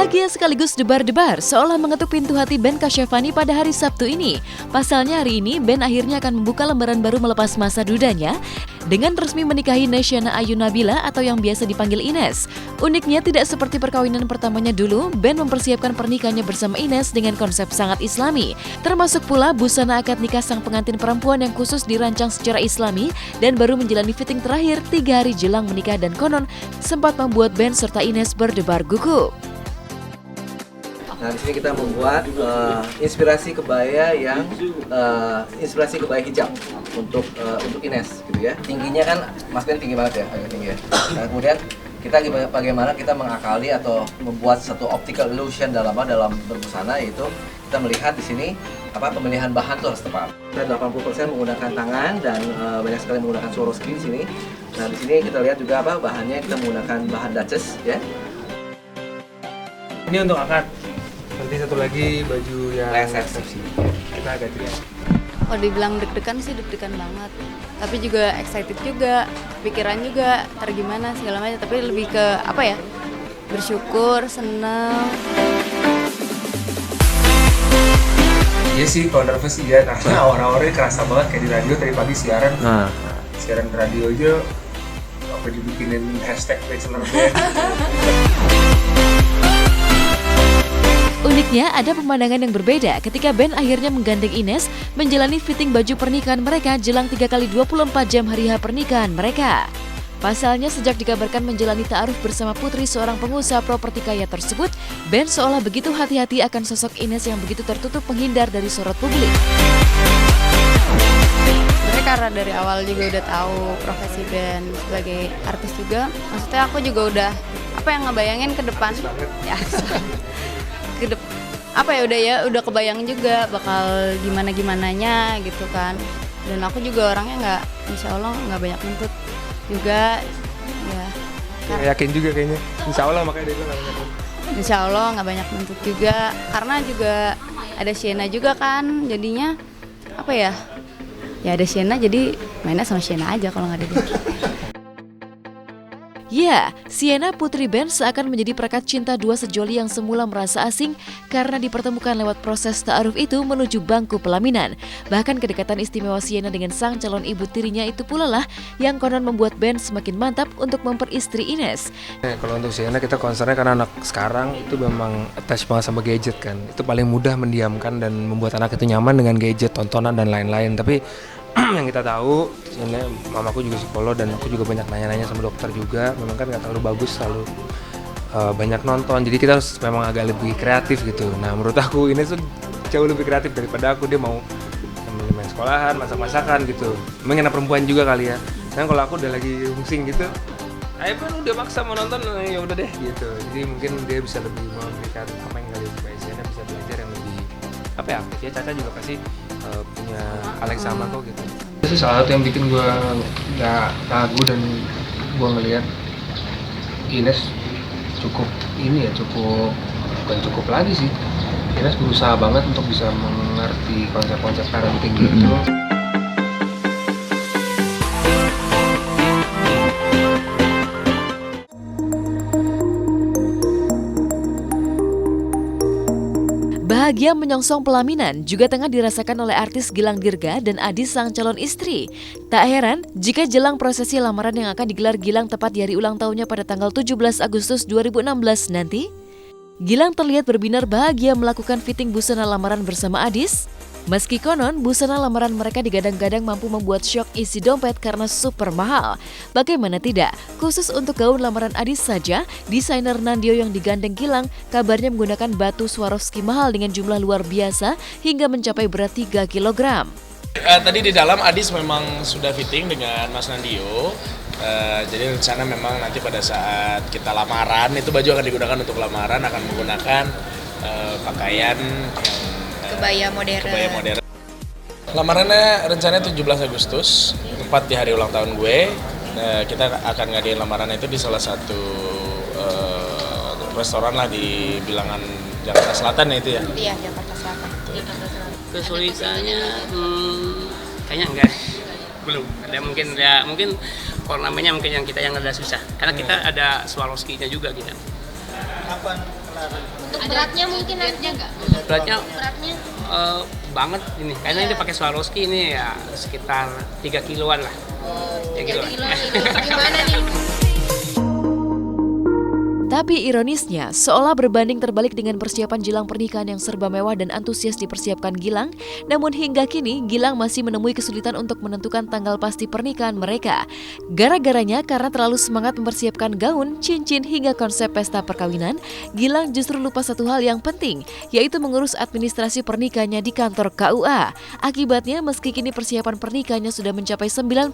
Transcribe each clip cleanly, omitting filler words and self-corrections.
Bahagia sekaligus debar-debar seolah mengetuk pintu hati Ben Kasyafani pada hari Sabtu ini. Pasalnya hari ini Ben akhirnya akan membuka lembaran baru melepas masa dudanya dengan resmi menikahi Nesyana Ayu Nabila atau yang biasa dipanggil Ines. Uniknya tidak seperti perkawinan pertamanya dulu, Ben mempersiapkan pernikahannya bersama Ines dengan konsep sangat islami. Termasuk pula busana akad nikah sang pengantin perempuan yang khusus dirancang secara islami dan baru menjalani fitting terakhir 3 hari jelang menikah dan konon sempat membuat Ben serta Ines berdebar gugup. Nah, di sini kita membuat inspirasi kebaya hijab untuk Ines, gitu ya. Tingginya kan Mas Ben tinggi banget ya, agak tinggi ya. Nah, kemudian kita bagaimana kita mengakali atau membuat satu optical illusion dalam berbusana, yaitu kita melihat di sini pemilihan bahan tuh harus tepat. Kita 80% menggunakan tangan dan banyak sekali menggunakan Swarovski di sini. Nah, di sini kita lihat juga bahannya kita menggunakan bahan Dutchess ya. Ini untuk akad. Nanti satu lagi baju yang resepsi. Kita agak teriak. Kalau dibilang deg-degan sih deg-degan banget. Tapi juga excited juga, pikiran juga gimana segala macam. Tapi lebih ke bersyukur, seneng. Iya sih, kalau nervous iya, karena awal-awalnya kerasa banget kayak di radio tadi pagi siaran. Siaran radio aja dibikinin hashtag Bachelor Band. Uniknya, ada pemandangan yang berbeda ketika Ben akhirnya menggandeng Ines menjalani fitting baju pernikahan mereka jelang 3 kali 24 jam hari H pernikahan mereka. Pasalnya, sejak dikabarkan menjalani ta'aruf bersama putri seorang pengusaha properti kaya tersebut, Ben seolah begitu hati-hati akan sosok Ines yang begitu tertutup menghindar dari sorot publik. Sebenarnya karena dari awal juga udah tahu profesi Ben sebagai artis juga, maksudnya aku juga udah ngebayangin ke depan. Ya, udah kebayang juga bakal gimananya gitu kan. Dan aku juga orangnya insya Allah nggak banyak nuntut juga ya. Yakin juga kayaknya, insya Allah makanya dia nggak banyak nuntut. Insya Allah nggak banyak nuntut juga karena juga ada Sienna juga kan, jadinya ya ada Sienna jadi mainnya sama Sienna aja kalau nggak ada dia. Ya, Sienna putri Ben seakan menjadi perekat cinta dua sejoli yang semula merasa asing karena dipertemukan lewat proses ta'aruf itu menuju bangku pelaminan. Bahkan kedekatan istimewa Sienna dengan sang calon ibu tirinya itu pula lah yang konon membuat Ben semakin mantap untuk memperistri Ines. Kalau untuk Sienna kita concernnya karena anak sekarang itu memang attach banget sama gadget kan. Itu paling mudah mendiamkan dan membuat anak itu nyaman dengan gadget, tontonan dan lain-lain. Tapi yang kita tahu, ini mamaku juga psikolog dan aku juga banyak nanya-nanya sama dokter juga. Memang kan nggak terlalu bagus selalu banyak nonton. Jadi kita harus memang agak lebih kreatif gitu. Nah menurut aku ini tuh jauh lebih kreatif daripada aku. Dia mau main sekolahan, masak-masakan gitu. Memang anak perempuan juga kali ya. Nah kalau aku udah lagi pusing gitu, ayo kan udah maksa mau nonton, ya udah deh gitu. Jadi mungkin dia bisa lebih memberikan apa yang kali supaya Sienna bisa belajar yang lebih aktif ya. Caca juga pasti punya Alex sama kok gitu. Itu salah satu yang bikin gue nggak ragu dan gue ngelihat Ines bukan cukup lagi sih. Ines berusaha banget untuk bisa mengerti konsep-konsep parenting gitu. Bahagia menyongsong pelaminan juga tengah dirasakan oleh artis Gilang Dirga dan Adis sang calon istri. Tak heran jika jelang prosesi lamaran yang akan digelar Gilang tepat di hari ulang tahunnya pada tanggal 17 Agustus 2016 nanti, Gilang terlihat berbinar bahagia melakukan fitting busana lamaran bersama Adis. Meski konon busana lamaran mereka digadang-gadang mampu membuat syok isi dompet karena super mahal. Bagaimana tidak, khusus untuk gaun lamaran Adis saja, desainer Nandio yang digandeng Gilang kabarnya menggunakan batu Swarovski mahal dengan jumlah luar biasa hingga mencapai berat 3 kg. Tadi di dalam Adis memang sudah fitting dengan Mas Nandio. Jadi rencana memang nanti pada saat kita lamaran, itu baju akan digunakan untuk lamaran, akan menggunakan pakaian yang kebaya modern. Lamarannya rencananya 17 Agustus, tepat di hari ulang tahun gue. Kita akan ngadain lamaran itu di salah satu restoran lah di bilangan Jakarta Selatan ya itu ya? Iya, Jakarta Selatan. Kesulitannya kayaknya enggak, belum ada, mungkin ornamennya mungkin yang ada susah karena kita ada Swarovski-nya juga kita. Kapan Untuk beratnya mungkin nanti Beratnya beratnya banget ini. Karena ini pakai Swarovski ini ya sekitar 3 kiloan lah. 3 kiloan. gimana nih? Tapi ironisnya, seolah berbanding terbalik dengan persiapan jelang pernikahan yang serba mewah dan antusias dipersiapkan Gilang, namun hingga kini Gilang masih menemui kesulitan untuk menentukan tanggal pasti pernikahan mereka. Gara-garanya karena terlalu semangat mempersiapkan gaun, cincin hingga konsep pesta perkawinan, Gilang justru lupa satu hal yang penting, yaitu mengurus administrasi pernikahannya di kantor KUA. Akibatnya meski kini persiapan pernikahannya sudah mencapai 90%,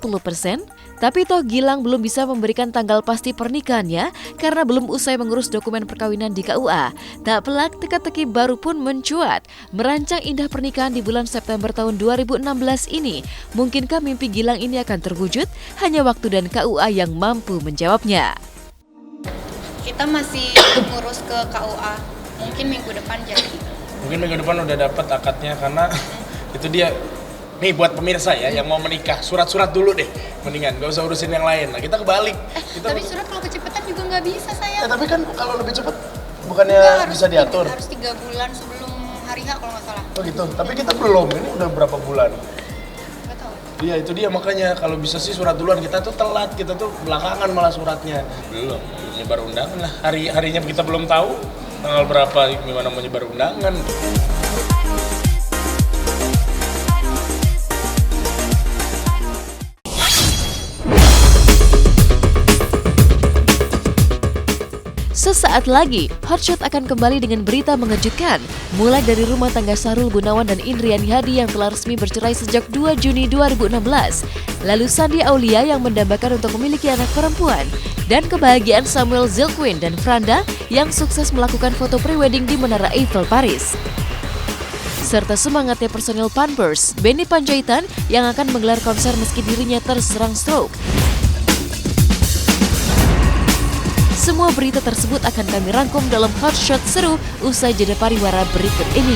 tapi toh Gilang belum bisa memberikan tanggal pasti pernikahannya karena belum usai mengurus dokumen perkawinan di KUA. Tak pelak, teka-teki baru pun mencuat. Merancang indah pernikahan di bulan September tahun 2016 ini, mungkinkah mimpi Gilang ini akan terwujud? Hanya waktu dan KUA yang mampu menjawabnya. Kita masih ngurus ke KUA. Mungkin minggu depan jadi. Mungkin minggu depan udah dapat akadnya karena itu dia. Nih buat pemirsa ya yang mau menikah, surat-surat dulu deh, mendingan gak usah urusin yang lain. Nah kita kebalik. Tapi surat kalau kecepatan juga nggak bisa saya. Tapi kan kalau lebih cepat bukannya bisa diatur. Harus 3 bulan sebelum hari H kalau nggak salah. Oh gitu. Tapi kita belum. Ini udah berapa bulan? Nggak tahu. Iya itu dia makanya kalau bisa sih surat duluan, kita tuh telat, kita tuh belakangan malah suratnya. Belum nyebar undangan lah. Harinya kita belum tahu tanggal berapa gimana mau nyebar undangan. Sesaat lagi, Hotshot akan kembali dengan berita mengejutkan. Mulai dari rumah tangga Sahrul Gunawan dan Indriani Hadi yang telah resmi bercerai sejak 2 Juni 2016. Lalu Sandi Aulia yang mendambakan untuk memiliki anak perempuan. Dan kebahagiaan Samuel Zilkwin dan Franda yang sukses melakukan foto prewedding di Menara Eiffel, Paris. Serta semangatnya personil Pampers, Benny Panjaitan yang akan menggelar konser meski dirinya terserang stroke. Semua berita tersebut akan kami rangkum dalam Hotshot seru usai jeda pariwara berikut ini.